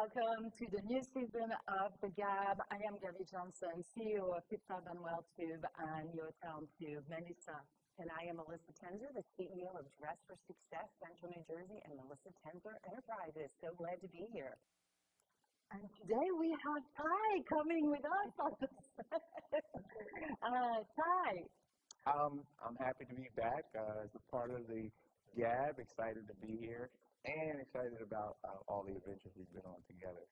welcome to the new season of The Gab. I am Gabby Johnson, CEO of Fit Fab and Well Tube and Your Town Tube, Melissa. And I am Melissa Tenzer, the CEO of Dress for Success, Central New Jersey, and Melissa Tenzer Enterprises. So glad to be here. And today we have Ty coming with us on the set. Ty. I'm happy to be back as a part of the Gab, excited to be here. And excited about all the adventures we've been on together.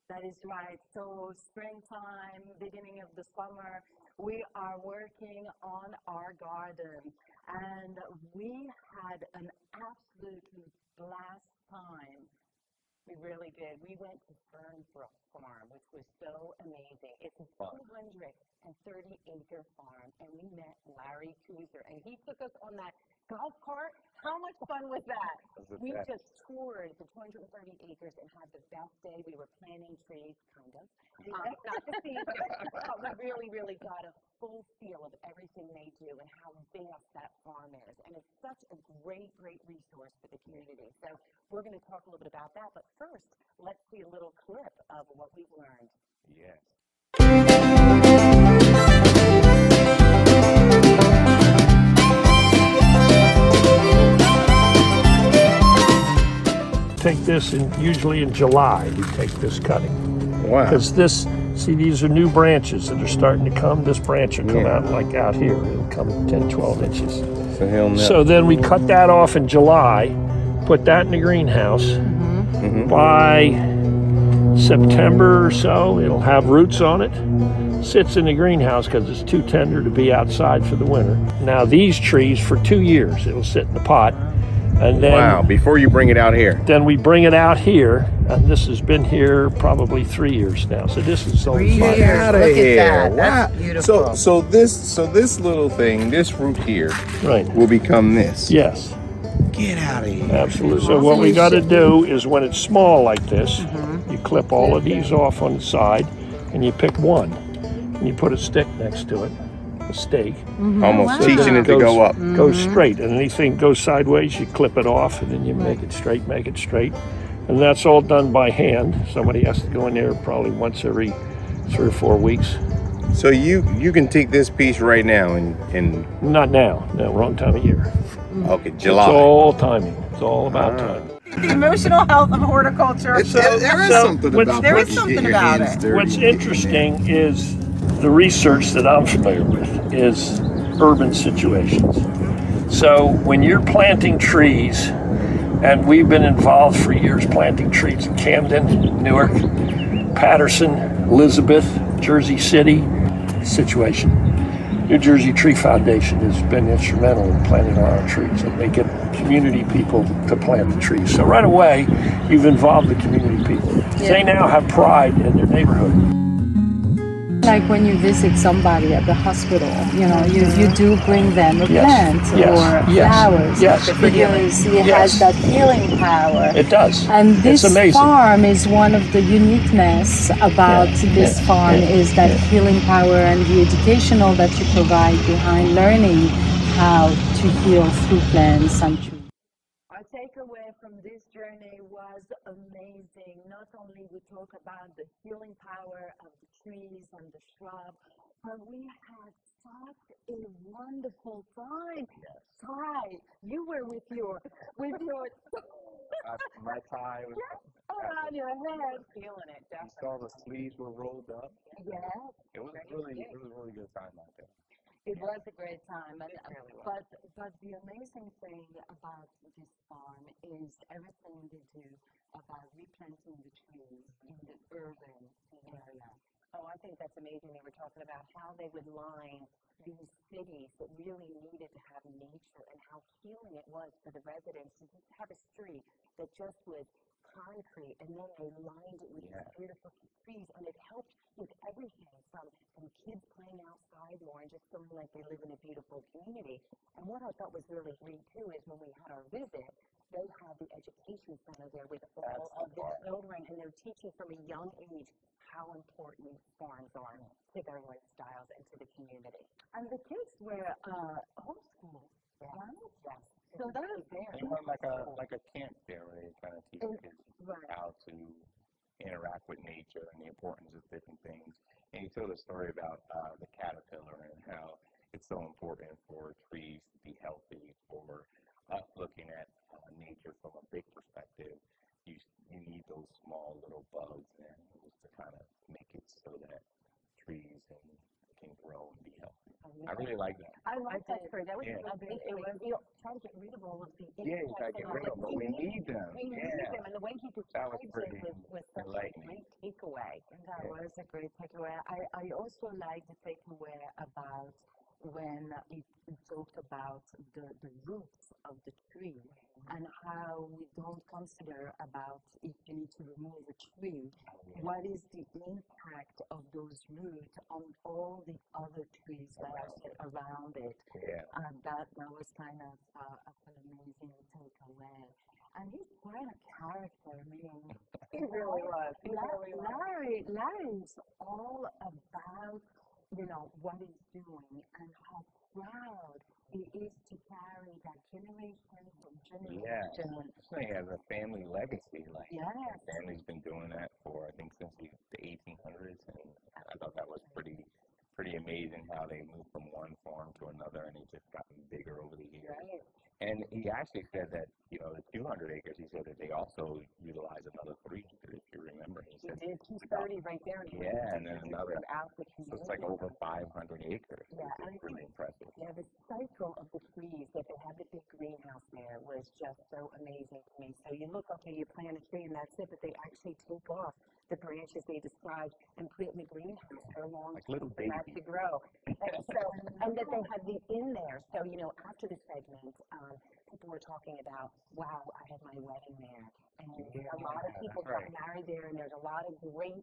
That is right. So springtime, beginning of the summer, we are working on our garden. And we had an absolutely blast time. We really did. We went to Fernbrook Farm, which was so amazing. It's a 230-acre farm, and we met Larry Kuzer, and he took us on that golf cart. How much fun was that? We just toured the 230 acres and had the best day. We were planting trees, kind of. Not the season, but we really got a full feel of everything they do and how vast that farm is. And it's such a great resource for the community. So we're going to talk a little bit about that. But first, let's see a little clip of what we've learned. Yes. Take this usually in July, we take this cutting. Wow. Because these are new branches that are starting to come. This branch will come out like out here. It'll come 10, 12 inches. So he'll know. So then we cut that off in July, put that in the greenhouse. By September or so, it'll have roots on it. Sits in the greenhouse because it's too tender to be outside for the winter. Now these trees, for 2 years, it'll sit in the pot. And then, wow, before you bring it out here. Then we bring it out here, and this has been here probably 3 years now. So this is only 5 years. Out of Look here. at that. That's Wow. beautiful. So this little thing, this root here, Right. will become this. Yes, Get out of here. absolutely. So what we got to do is when it's small like this, you clip all of these off on the side, and you pick one, and you put a stick next to it, a stake. Almost Wow. teaching it to go up. Goes straight, and anything goes sideways, you clip it off, and then you make it straight, and that's all done by hand. Somebody has to go in there probably once every 3 or 4 weeks. So you can take this piece right now and Not now, no, wrong time of year. okay, July. It's all timing. It's all about timing. The emotional health of horticulture. There is something about there is putting something your about hands it. dirty. What's interesting is the research that I'm familiar with is urban situations. So when you're planting trees, and we've been involved for years planting trees in Camden, Newark, Patterson, Elizabeth, Jersey City situation. New Jersey Tree Foundation has been instrumental in planting a lot of trees, and they get community people to plant the trees. So right away, you've involved the community people. They now have pride in their neighborhood. Like when you visit somebody at the hospital, you do bring them a plant or flowers. Yes. Because it has that healing power. It does. And this it's amazing. farm is one of the uniqueness about this farm is that healing power and the educational that you provide behind learning how to heal through plants and trees. Our takeaway from this journey was amazing. Not only we talk about the healing power of the trees and the shrub, but we had such a wonderful time. Yes. Ty, you were with your My tie was around your head, feeling it. you saw the sleeves were rolled up. Yes. It was a really good time out there. It was a great time, and, really was. but the amazing thing about this farm is everything they do about replanting the trees in the urban area. Oh, I think that's amazing. They were talking about how they would line these cities that really needed to have nature and how healing it was for the residents to just have a street that just was concrete, and then they lined it with these beautiful trees, and it helped with everything from kids playing outside more and just feeling like they live in a beautiful community. And what I thought was really neat too is when we had our visit, they had the education center there with all of the children, and they're teaching from a young age how important farms are to their lifestyles and to the community. And the kids were homeschooled, right? Yes. So that was there. They run like a camp there where they kind of teach kids how to interact with nature and the importance of different things. And he told a story about the caterpillar and how it's so important for trees to be healthy. For us looking at nature from a big perspective, you need those small little bugs and just to kind of make it so that trees can grow and be healthy. I really like that. I like that story. That was Yeah. it was you trying to get rid of all of the Yeah, you gotta get rid of them, but we need them. We need them, and the way he That was describes pretty it was such a enlightening. great takeaway. That was a great takeaway. I also like the takeaway about when he talked about the roots of the tree and how we don't consider about if you need to remove a tree, what is the impact of those roots on all the other trees that are around it. Yeah. That was kind of an amazing takeaway. And he's quite a character, meaning He really was. He really was. Larry is all about, what he's doing and how proud he is to carry that generation from Yeah. generation. He has a family legacy. Like, Yes. his family's been doing that for, I think, since the 1800s, and I thought that was pretty amazing how they moved from one farm to another, and it's just gotten bigger over the years. Right. And he actually said that, the 200 acres, he said that they also utilize another 300, if you remember. He He said, did 230 right there. yeah, and then another, out the so it's like over 500 acres. Yeah, which is really impressive. Yeah, the cycle of the trees that they had the big greenhouse there was just so amazing to me. So you look, okay, you plant a tree and that's it, but they actually take off the branches they described and put it in the greenhouse for a long Like little time for that babies. to grow. And that they had the in there. So, after the segment, people were talking about, wow, I had my wedding there. And a lot of people that's got right. married there, and there's a lot of great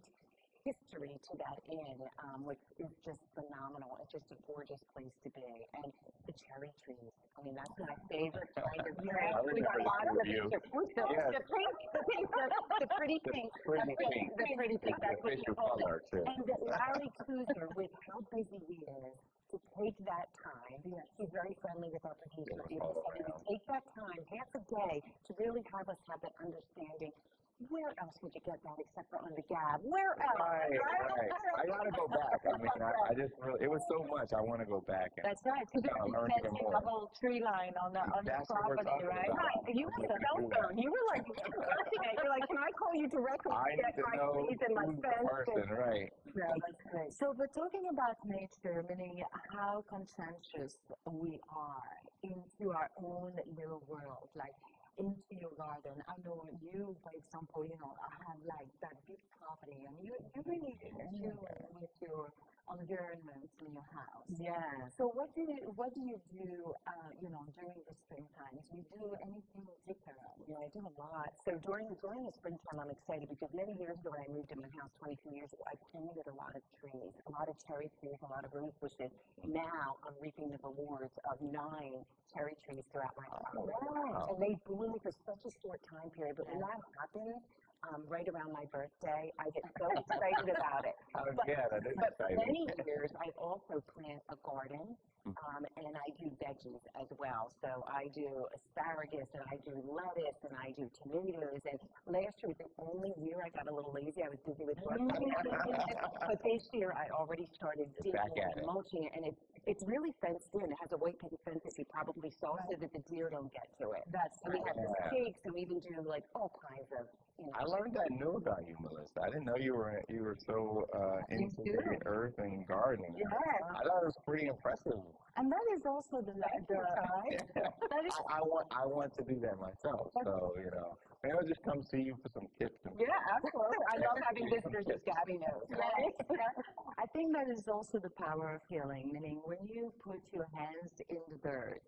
history to that inn, which is just phenomenal. It's just a gorgeous place to be. And the cherry trees. I mean, that's my favorite kind of tree. I We got remember lots the of review. the Yes. the pretty pink. The pretty pink. That's what you official call it. color, too. And that Larry Kuzer, with how busy he is, to take that time, he's very friendly with our producer, Yeah, to take that time, half a day, to really have us have that understanding. Where else would you get that except for on the Gab? Where else? Right. I gotta go back. I mean, I just really, it was so much. I want to go back. And That's right. Because I'll you learn even fencing more. the whole tree line on the That's what we're property, talking right? about. Right. You were the filter. You were like, you're like, can I call you directly I to get need to my know trees and my who's the fence? person, right? Yeah, that's great. So, but talking about nature, meaning how conscientious we are into our own little world, like into your garden. I know you, for example, have like that big property, and you really do with your environment in your house. Yeah. So what do you do, during the springtime? Do you do anything different? Yeah, I do a lot. So during the springtime, I'm excited because many years ago when I moved in my house 22 years ago, I planted a lot of trees, a lot of cherry trees, a lot of rose bushes. Now I'm reaping the rewards of 9 cherry trees throughout my house. Wow. And they bloom for such a short time period. But when that happens, right around my birthday, I get so excited about it. Yeah, that is But for exciting. many years, I've also planted a garden, and I do veggies as well. So I do asparagus, and I do lettuce, and I do tomatoes. And last year was the only year I got a little lazy. I was busy with work. But this year, I already started digging Back at and it. mulching it, and it's really fenced in. It has a white picket fence, as you probably saw, so that the deer don't get to it. That's And we have the Yeah. pigs, and we even do like all kinds of, I learned that new about you, Melissa. I didn't know you were so into the earth and gardening. Yeah. I thought it was pretty impressive. And that is also the that is I want to do that myself. So maybe I'll just come see you for some tips. Yeah, absolutely. I love having visitors, as Gabby knows. Right? I think that is also the power of healing, meaning when you put your hands in the dirt,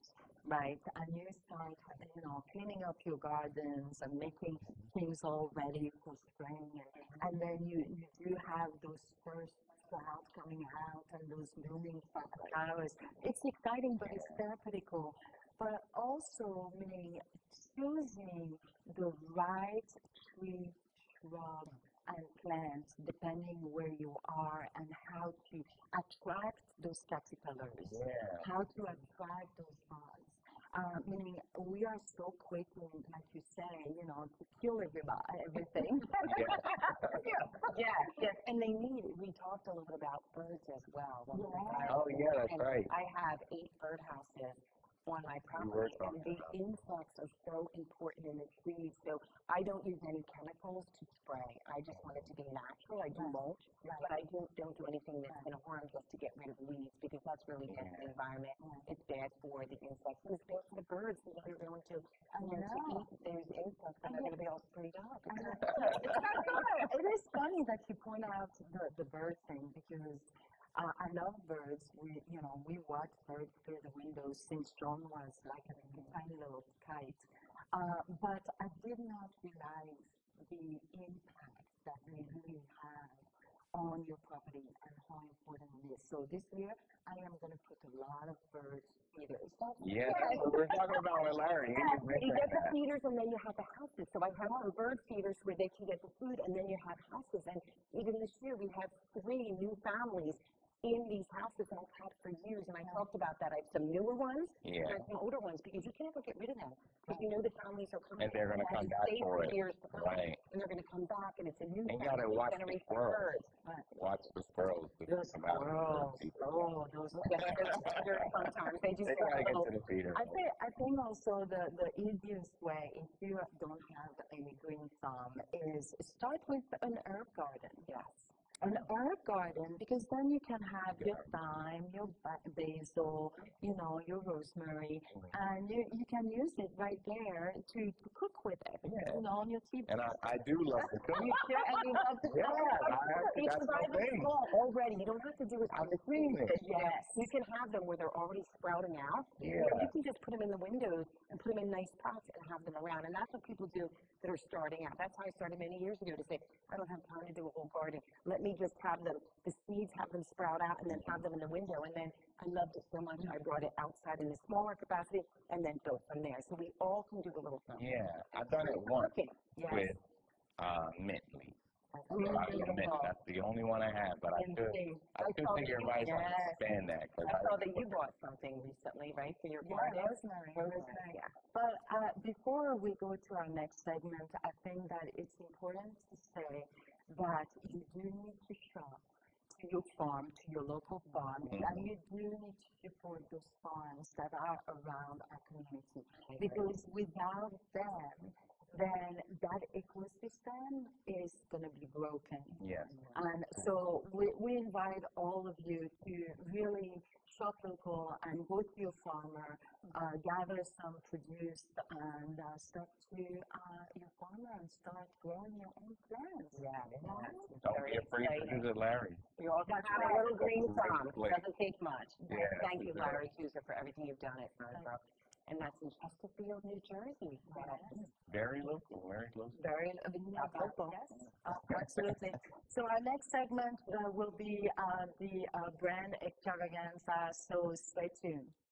right, and you start, cleaning up your gardens and making things all ready for spring, and then you do have those first sprouts coming out and those blooming flowers. It's exciting, but it's therapeutic. But also meaning choosing the right tree, shrub, and plants depending where you are and how to attract those caterpillars, how to attract those bugs. Meaning we are so quick, like you say, to kill everything. Yes, and they need it. We talked a little bit about birds as well. Oh, yeah, that's And right. I have 8 birdhouses on my You were property, and talking the about insects are so important in the trees. So I don't use any chemicals to spray. I just want it to be natural. I do mulch, but I don't do anything that's going to harm just to get rid of weeds because that's really bad for the environment. It's bad for the insects. And it's bad for the birds because they're going to, to eat those insects and they're going to be all sprayed up. It is funny that you point out the bird thing because I love birds. We watch birds through the windows since John was like a tiny little kite. But I did not realize the impact that they really have on your property and how important it is. So this year, I am going to put a lot of bird feeders. Yeah, that's what we're talking about with Larry. You get the feeders and then you have the houses. So I have some bird feeders where they can get the food and then you have houses. And even this year we have 3 new families in these houses that I've had for years. And I talked about that. I have some newer ones and some older ones because you can never get rid of them. Because you know the families are coming. And they're going to come back for it. Years to come. Right. And they're going to come back and it's a new And you got to watch the generation of squirrels. birds. Watch the squirrels. Those squirrels. Oh, those sometimes they just They got to get to the feeder. I think also the easiest way, if you don't have any green thumb, is start with an herb garden. Yes. An herb garden, because then you can have your thyme, your basil, your rosemary, and you can use it right there to cook with it, on your tea. And I do love to cook. And you love to That's my thing. Already, you don't have to do it out the green. Yes. You can have them where they're already sprouting out. Yeah. You can just put them in the windows and put them in nice pots and have them around. And that's what people do that are starting out. That's how I started many years ago to say, I don't have time to do a whole garden. Let me just have them, the seeds, have them sprout out and then have them in the window. And then I loved it so much, I brought it outside in a smaller capacity and then built from there. So we all can do a little something. Yeah, I've done it once Yes. with mint leaf. That's the only one I have, but I should think your advice on expand that. I saw that you bought something recently, right, for your garden? Rosemary. Yeah. But before we go to our next segment, I think that it's important to say that you do need to shop to your farm, to your local farm, and you do need to support those farms that are around our community. Because without them, then that ecosystem is going to be broken. Yes. And so we invite all of you to really shop local and go to your farmer, gather some produce, and start to your farmer and start growing your own plants. Don't be afraid to visit Larry. You all can have a little green thumb. It doesn't take much. Yeah, Thank you, Larry Huser, for everything you've done at Fernbrook. And that's in Chesterfield, New Jersey. Very local, very close. Very local. Yes, absolutely. So our next segment will be the brand extravaganza, so stay tuned.